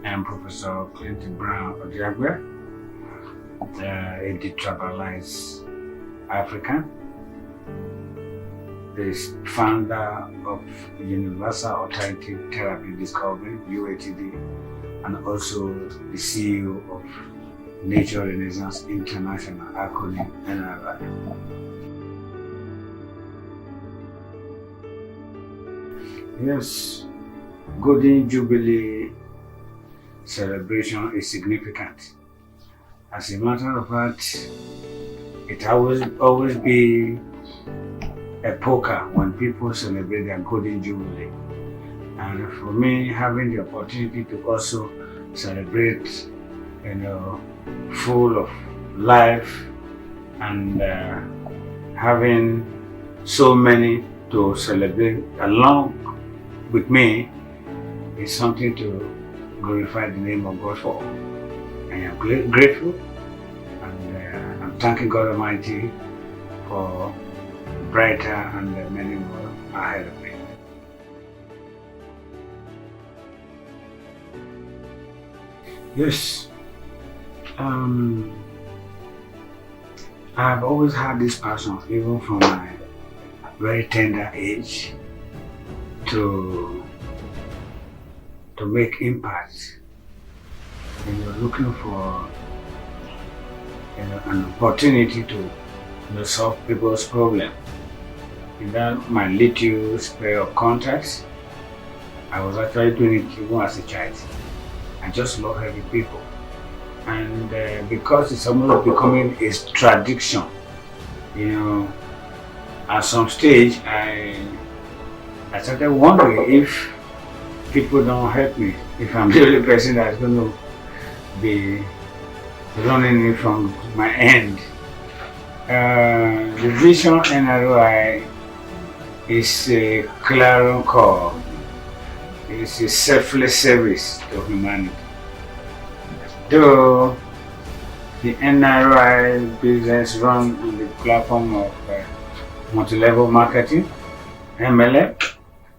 I'm Professor Clinton Brown Odiagwe, a detribalized African, the founder of Universal Alternative Therapy Discovery, UATD, and also the CEO of Nature Renaissance International, acronym NRI. Yes, Golden Jubilee celebration is significant. As a matter of fact, it always be a poker when people celebrate their Golden Jubilee. And for me, having the opportunity to also celebrate, full of life and having so many to celebrate along with me is something to glorify the name of God for. I am grateful, and I'm thanking God Almighty for brighter and many more ahead of me. Yes, I've always had this passion, even from my very tender age, to make impact. Looking for an opportunity to solve people's problem. In that my little spare of contacts, I was actually doing it even as a child. I just love helping people, and because it's almost becoming a tradition, at some stage I started wondering if people don't help me, if I'm the only person that's going to be running it from my end. The Vision NRI is a clarion call. It's a selfless service to humanity. Though the NRI business runs on the platform of multi-level marketing, MLM,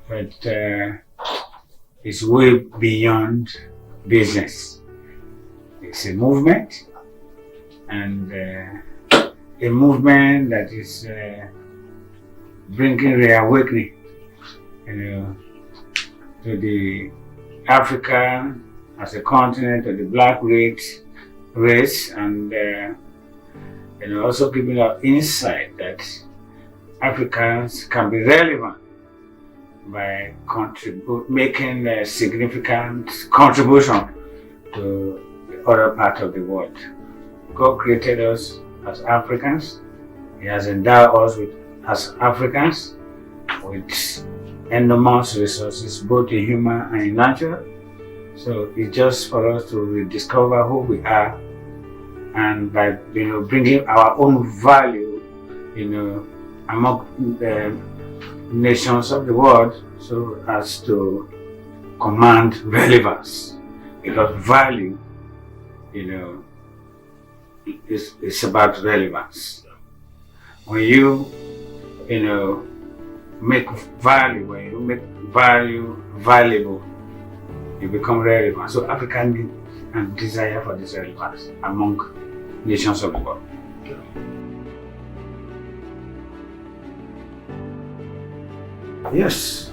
but it's way beyond business. It's a movement, and a movement that is bringing reawakening, to the Africa as a continent, to the black race, and also giving our insight that Africans can be relevant by making a significant contribution to the other part of the world. God created us as Africans. He has endowed us as Africans with enormous resources, both in human and in natural. So it's just for us to rediscover who we are, and by bringing our own value, among the nations of the world, so as to command relevance. Because value, is about relevance. When you, make value, when you make value valuable, you become relevant. So Africa need and desire for this relevance among nations of the world. Yes,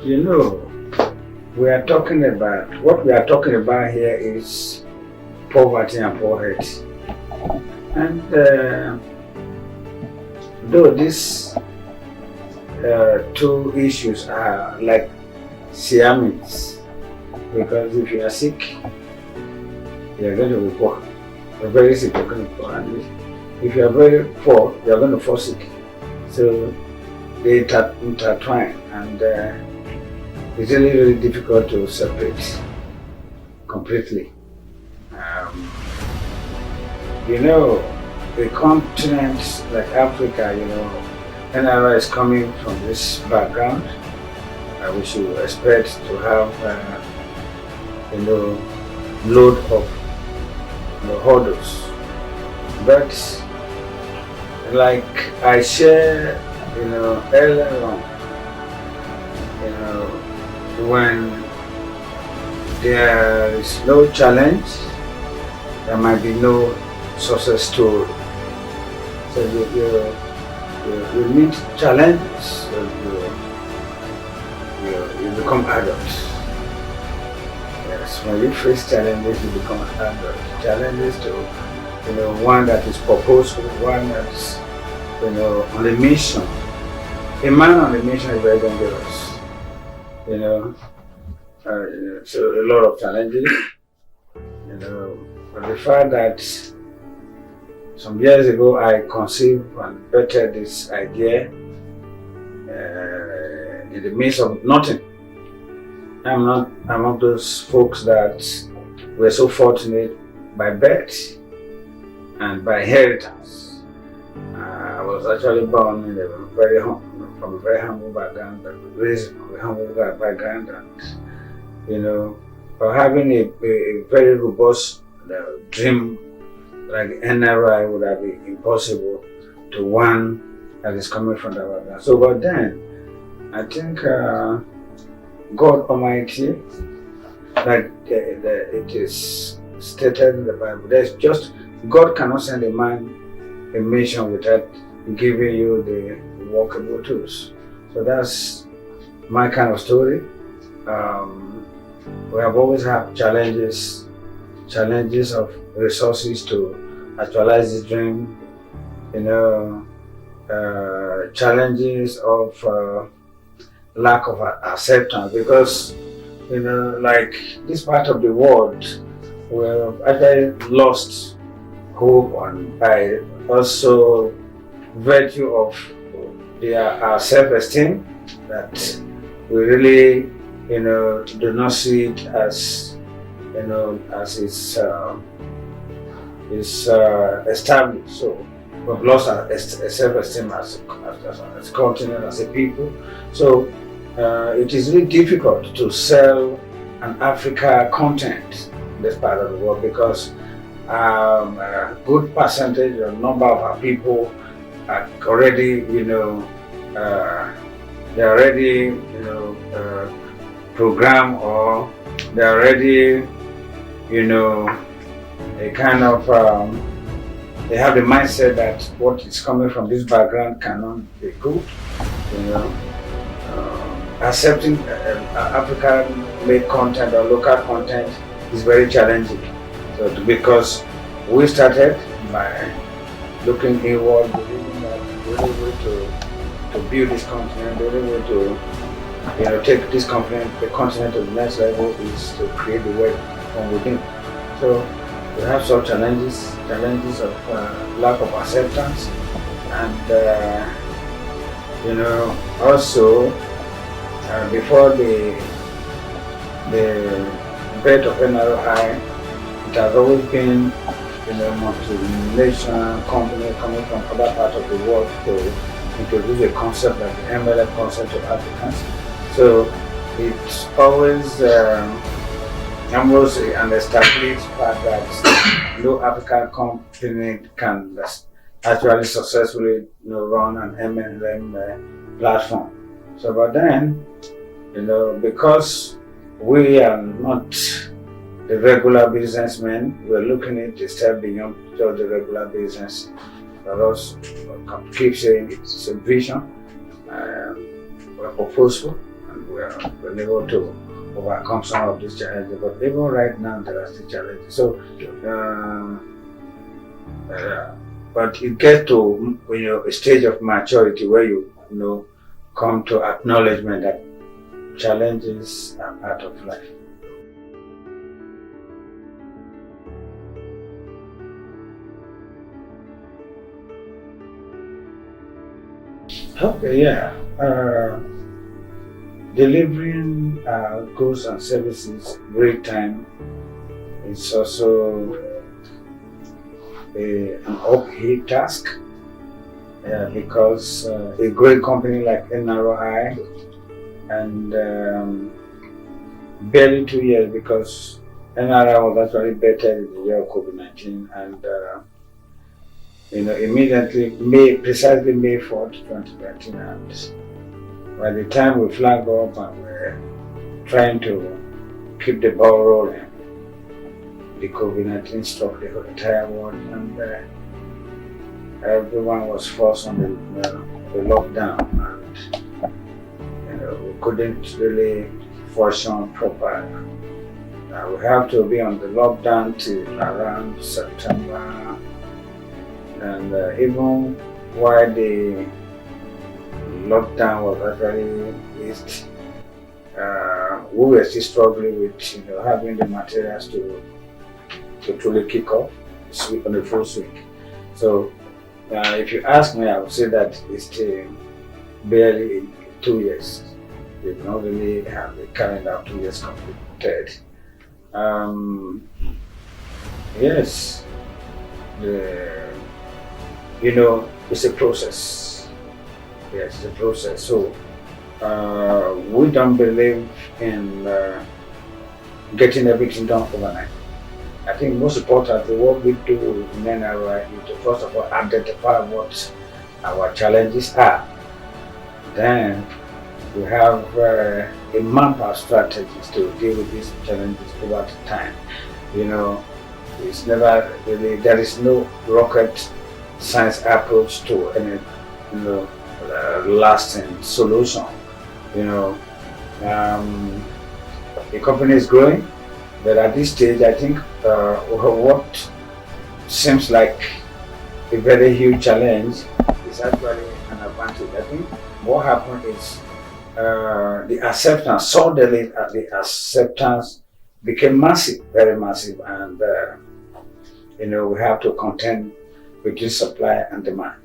we are talking about, what we are talking about here is poverty and poverty. And though these two issues are like Siamese, because if you are sick, you are going to be poor. If you are very sick, you are going to be poor. And if you are very poor, you are going to fall sick. So they intertwine, and it's really, really difficult to separate completely. A continent like Africa, NRI is coming from this background. We should expect to have, load of hurdles. But like I shared, earlier on, when there is no challenge, there might be no success story. So you meet challenges, so you become adults. Yes, when you face challenges, you become an adult. Challenges to, one that is purposeful, one that's, on a mission. A man on a mission is very dangerous. So a lot of challenges. But the fact that some years ago I conceived and bettered this idea in the midst of nothing. I'm not among those folks that were so fortunate by birth and by inheritance. I was actually born in a from a very humble background, but raised from a humble background, and for having a very robust dream like NRI would have been impossible to one that is coming from the background. So, but then I think God Almighty, like it is stated in the Bible, God cannot send a man a mission without giving you the workable tools. So that's my kind of story. We have always had challenges of resources to actualize the dream, challenges of lack of acceptance, because like this part of the world, we've actually lost hope, and by also virtue of our self-esteem, that we really do not see it as as it's established. So we've lost our self-esteem as a continent, as a people. So it is really difficult to sell an Africa content in this part of the world, because a good percentage or number of our people are already, they're already, programmed, or they're already, a kind of, they have the mindset that what is coming from this background cannot be good, accepting African-made content or local content is very challenging. So because we started by looking inward, believing that the only way to build this continent, the only way to take this continent, the continent to the next level, is to create the wealth from within. So we have some challenges of lack of acceptance, and also before the birth of NRI, it has always been multinational company coming from other parts of the world to introduce a concept like the MLF concept of Africans. So it's always almost an established fact that no African company can actually successfully run an MLM platform. So, but then, because we are not the regular businessmen, we're looking at a step beyond just the regular business. For us, we keep saying it's a vision, we're purposeful, and we're able to overcome some of these challenges. But even right now, there are still challenges. So, but it gets to a stage of maturity where you come to acknowledgement that challenges are part of life. Okay, yeah. Delivering goods and services real time is also an uphill task, because a great company like NRI, and barely 2 years, because NRI was actually better in the year of COVID-19, and immediately, precisely May 4th, 2019, and by the time we flag up and we're trying to keep the ball rolling. The COVID-19 struck the entire world, and everyone was forced on the lockdown, and we couldn't really function properly. We have to be on the lockdown till around September, and even while the lockdown was actually eased, we were still struggling with having the materials to truly kick off on the full swing. So if you ask me, I would say that it's still barely 2 years. We not really have the calendar of 2 years completed. Yes, it's a process. Yes, it's a process. So we don't believe in getting everything done overnight. I think most importantly, what we do in NRI is to first of all identify what our challenges are. Then we have a map of strategies to deal with these challenges over time. It's never really, there is no rocket science approach to any lasting solution. The company is growing, but at this stage, I think what seems like a very huge challenge is actually an advantage. I think what happened is the acceptance, suddenly the acceptance became massive, very massive, and we have to contend between supply and demand.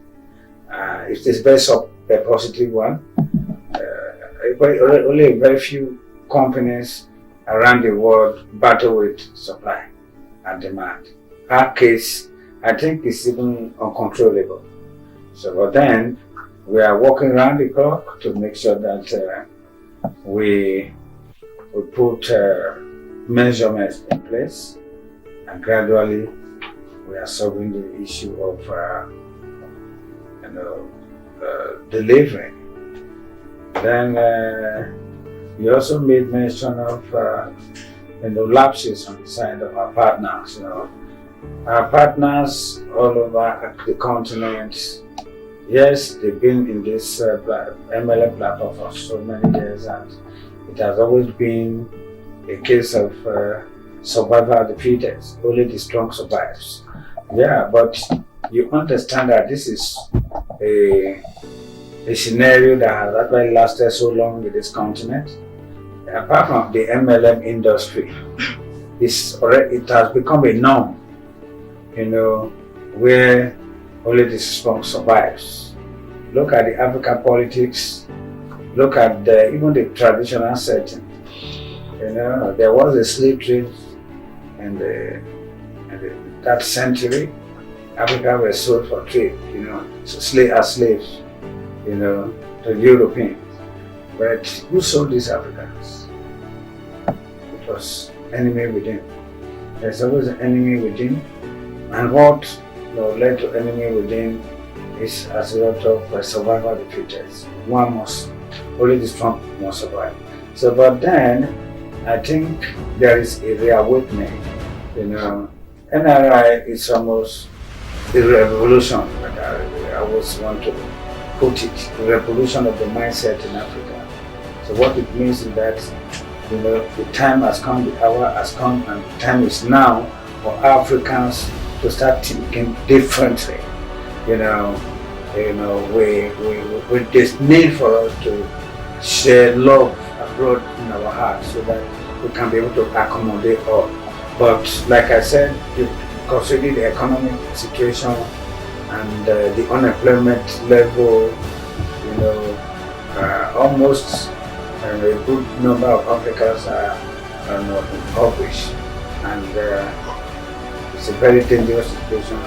It is based on a positive one. Only very few companies around the world battle with supply and demand. Our case, I think, is even uncontrollable. So, but then we are working around the clock to make sure that we put measurements in place, and gradually we are solving the issue of delivery. Then you also made mention of lapses on the side of our partners. Our partners all over the continent, yes, they've been in this MLM platform for so many years, and it has always been a case of survival of the fittest. Only the strong survives. Yeah, but you understand that this is a scenario that has actually lasted so long in this continent. Apart from the MLM industry, it has become a norm, where only the strong survives. Look at the African politics, look at even the traditional setting. There was a slave trade in that century. Africa was sold for trade, so as slaves, to the Europeans. But who sold these Africans? It was enemy within. There's always an enemy within, and what led to enemy within is as a result of survival of the fittest. Only the strong must survive. So, but then I think there is a reawakening. NRI is almost a revolution, like I always want to put it, the revolution of the mindset in Africa. So what it means is that the time has come, the hour has come, and the time is now for Africans to start thinking differently. With this need for us to share love abroad in our hearts, so that we can be able to accommodate all. But like I said, considering the economic situation and the unemployment level, almost a good number of Africans are impoverished, and it's a very dangerous situation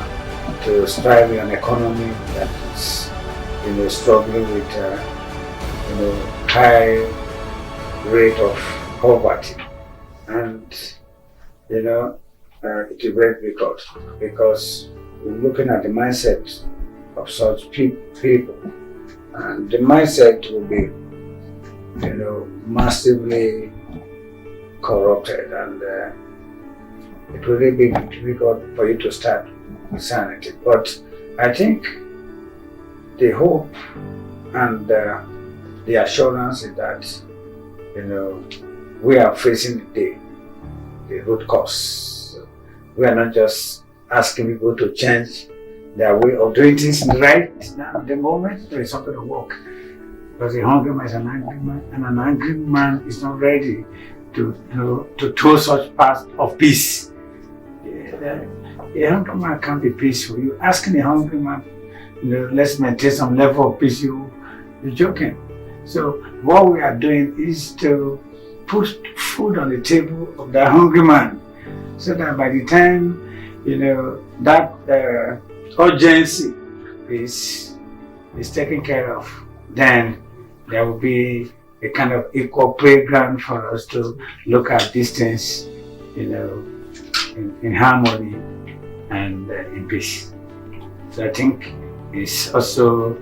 to strive in an economy that is struggling with high rate of poverty, and it is very difficult because we're looking at the mindset of such people, and the mindset will be massively corrupted, and it will really be difficult for you to start with sanity. But I think the hope and the assurance is that, we are facing the root cause. We are not just asking people to change their way of doing things right now. At the moment, there is something to work. Because a hungry man is an angry man, and an angry man is not ready to throw such paths of peace. A hungry man can't be peaceful. You asking a hungry man, let's maintain some level of peace, you're joking. So what we are doing is to put food on the table of the hungry man, so that by the time that urgency is taken care of, then there will be a kind of equal playground for us to look at these things, in harmony and in peace. So I think it's also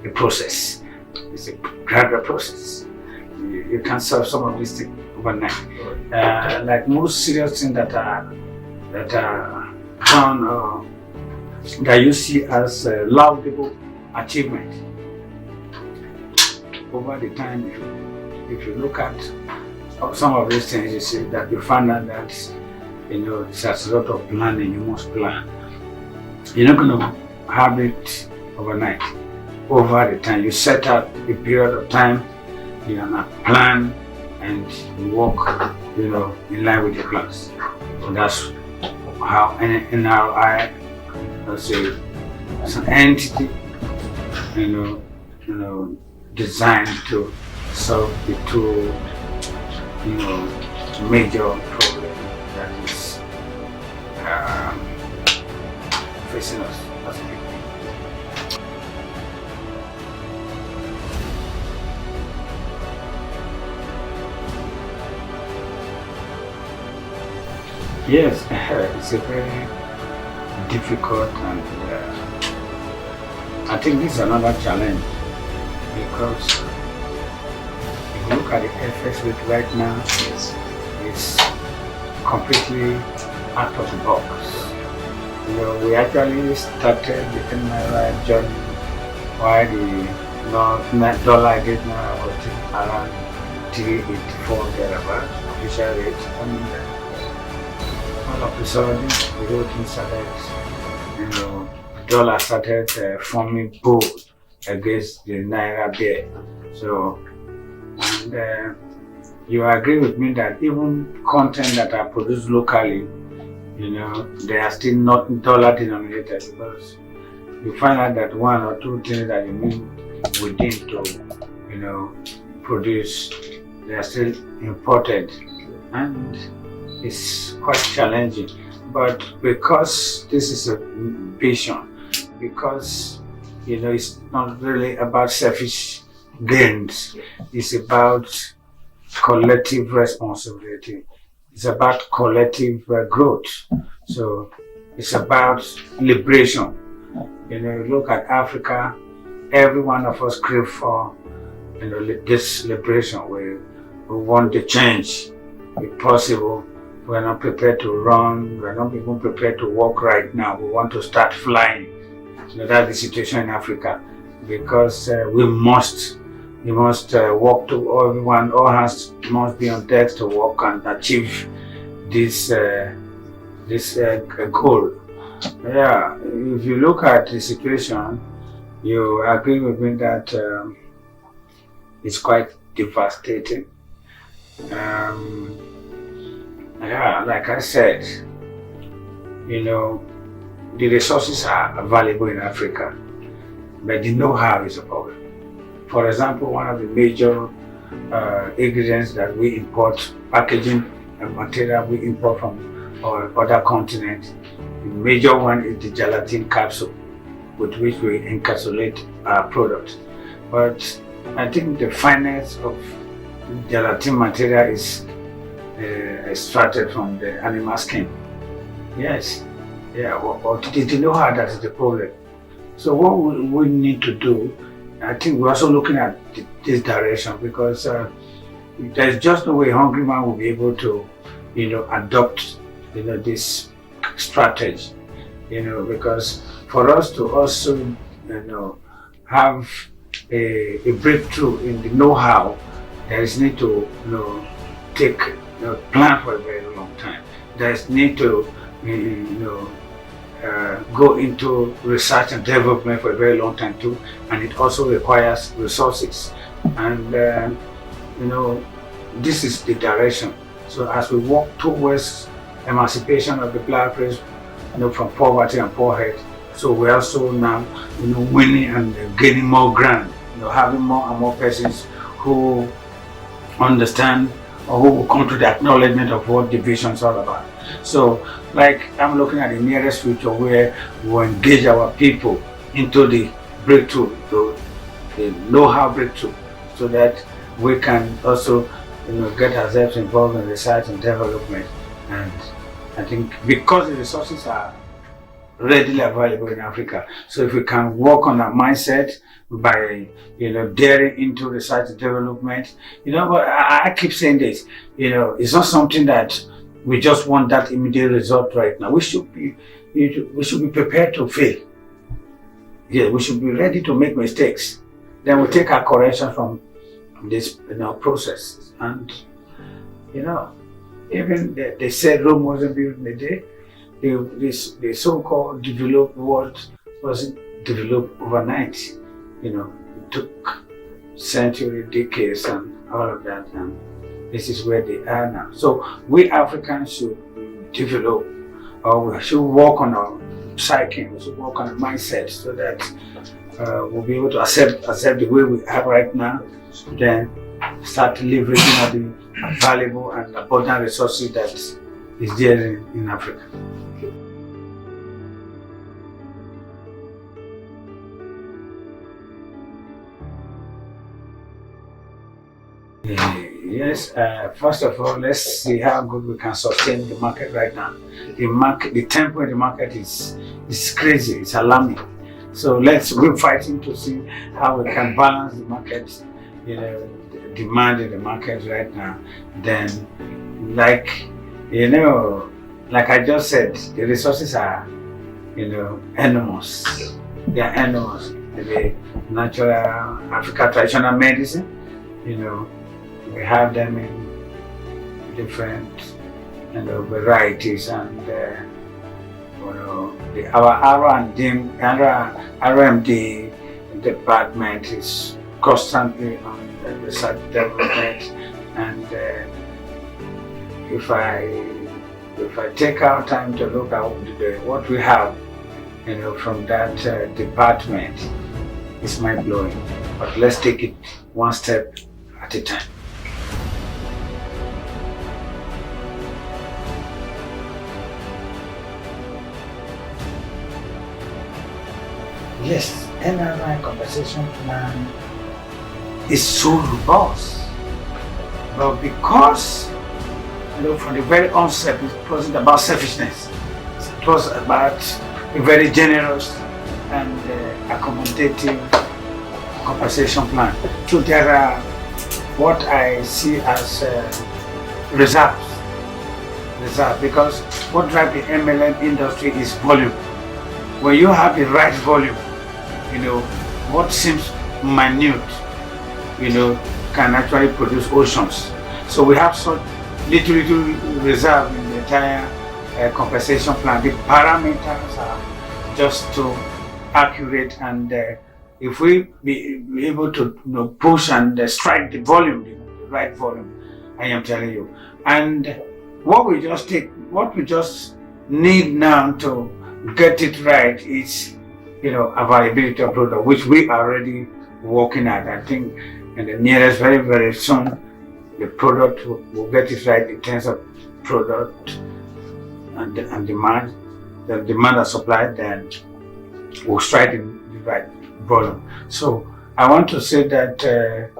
a process. It's a gradual process. You can't solve some of these things overnight. Like most serious things that are done, or that you see as laudable achievement, over the time, if you look at some of these things, you see that you find out that there's a lot of planning. You must plan. You're not going to have it overnight. Over the time, you set out a period of time, you plan, and you work, in line with your plans. So that's how NRI, let's say, it's an entity, designed to solve the two, major problems that is facing us as a people. Yes, it's a very difficult, and I think this is another challenge, because if you look at the FX rate right now, it's completely out of the box. We actually started the NRI journey while the dollar against naira was around 384 thereabouts, official rate. And all of a sudden, the whole thing started, the dollar started forming bold against the naira bear. So, and you agree with me that even content that are produced locally, they are still not dollar denominated, because you find out that one or two things that you need within to, produce, they are still imported, and it's quite challenging. But because this is a vision, because it's not really about selfish gains, it's about collective responsibility, it's about collective growth. So it's about liberation. You look at Africa, every one of us crave for this liberation. We want the change, if possible. We're not prepared to run. We're not even prepared to walk right now. We want to start flying. That's the situation in Africa, because we must work to everyone. All hands must be on deck to work and achieve this goal. Yeah, if you look at the situation, you agree with me that it's quite devastating. Yeah, like I said, the resources are available in Africa, but the know-how is a problem. For example, one of the major ingredients that we import, packaging material we import from other continents, the major one is the gelatin capsule, with which we encapsulate our product. But I think the finest of gelatin material is extracted from the animal skin. Yes, yeah, but the know-how, that is the problem. So what we need to do, I think we're also looking at this direction, because there's just no way a hungry man will be able to, adopt, this strategy, because for us to also, have a breakthrough in the know-how, there is need to, take, plan for a very long time. There is need to, go into research and development for a very long time too, and it also requires resources. And this is the direction. So as we walk towards emancipation of the black race, from poverty and poorhood, so we're also now, winning and gaining more ground, having more and more persons who understand or who will come to the acknowledgement of what the vision is all about. So, like, I'm looking at the nearest future where we'll engage our people into the breakthrough, the know-how breakthrough, so that we can also, get ourselves involved in research and development. And I think because the resources are readily available in Africa, so if we can work on our mindset by, daring into research and development, but I keep saying this, it's not something that we just want that immediate result right now. We should be prepared to fail. Yeah, we should be ready to make mistakes. Then we take our correction from this, process. And, even they said Rome wasn't built in a day. The so-called developed world wasn't developed overnight. It took centuries, decades, and all of that. And this is where they are now. So we Africans should develop, or we should work on our psyche, we should work on our mindset, so that we'll be able to accept the way we are right now, then start leveraging on the valuable and abundant resources that is there in Africa. Yes, first of all, let's see how good we can sustain the market right now. The tempo in the market is crazy, it's alarming. So we're fighting to see how we can balance the market, the demand in the market right now. Then, like I just said, the resources are, enormous. They are enormous. The natural African traditional medicine, we have them in different varieties, and our R&D department is constantly on research development. And if I take our time to look at what we have, from that department, it's mind blowing. But let's take it one step at a time. Yes, NRI compensation plan is so robust, but because from the very onset it wasn't about selfishness, it was about a very generous and accommodative compensation plan. So there are what I see as reserves, because what drives the MLM industry is volume. When you have the right volume, what seems minute, can actually produce oceans. So we have such little reserve in the entire compensation plan. The parameters are just too accurate, and if we be able to push and strike the volume, the right volume, I am telling you. And what we just need now to get it right is availability of product, which we are already working at. I think in the nearest very, very soon, the product will get it right in terms of product and demand. The demand and supply, then we'll strike the right volume. So I want to say that there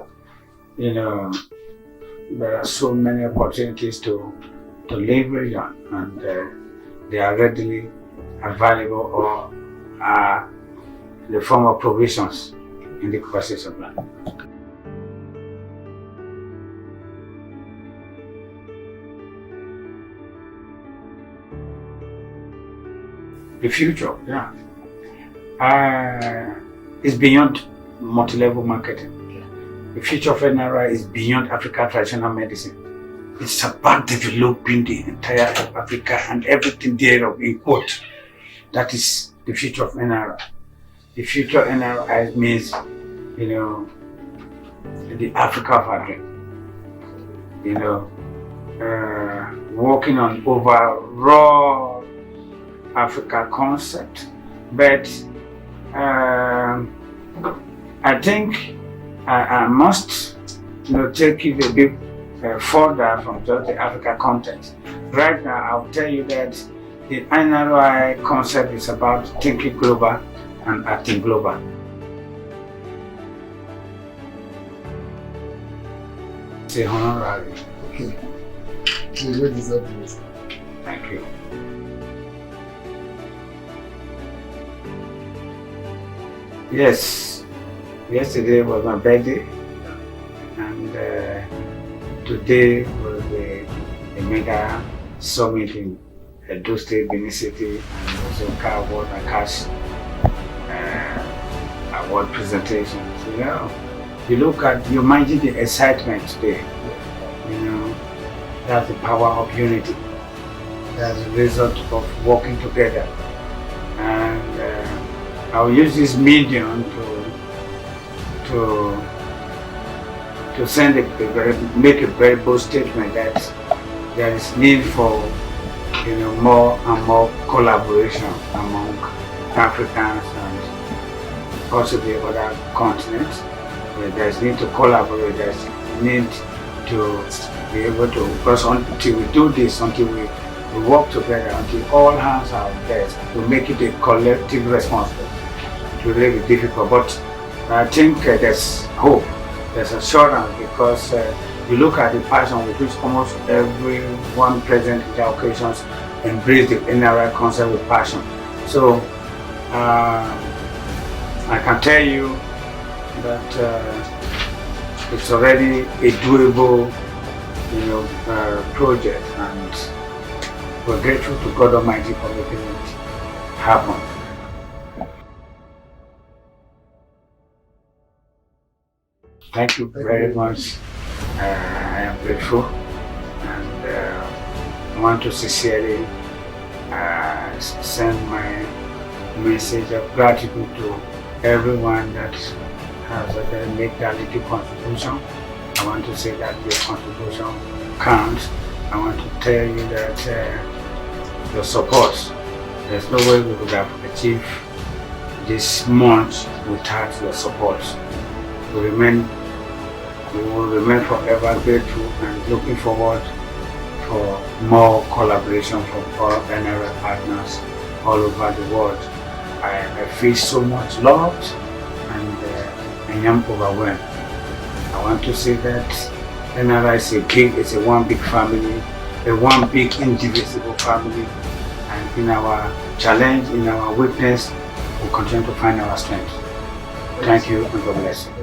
are so many opportunities to leverage on, and they are readily available or are in the form of provisions in the compensation plan. The future, yeah. Is beyond multi-level marketing. The future of NRI is beyond Africa traditional medicine. It's about developing the entire of Africa and everything thereof in quote. That is the future of NRI. The future of NRI means, the Africa of Africa. Working on overall Africa concept, but I think I must take it a bit further from just the Africa context. Right now, I'll tell you that the NRI concept is about thinking global and acting global. It's a honorary. Okay. You really deserve this. Thank you. Yes, yesterday was my birthday, and today was the mega summit in Edo State, Benin City, and also car award and cash award presentation. So, you look at, you imagine the excitement today. That's the power of unity. That's the result of working together. And I'll use this medium to send make a very bold statement that there is need for more and more collaboration among Africans and possibly other continents. There's need to collaborate. There's need to be able to, because until we do this, until we work together, until all hands are on deck, to make it a collective responsibility. It will really be difficult, but I think there's hope, there's assurance, because you look at the passion with which almost everyone present in the occasions embrace the NRI concept with passion. So I can tell you that it's already a doable project, and we're grateful to God Almighty for making it happen. Thank you very much. I am grateful, and I want to sincerely send my message of gratitude to everyone that has made that little contribution. I want to say that your contribution counts. I want to tell you that your support, there's no way we would have achieved this much without your support. We will remain forever grateful and looking forward for more collaboration from all NRI partners all over the world. I feel so much loved, and I am overwhelmed. I want to say that NRI is a one big family, a one big indivisible family, and in our challenge, in our weakness, we continue to find our strength. Thank you, and God bless you.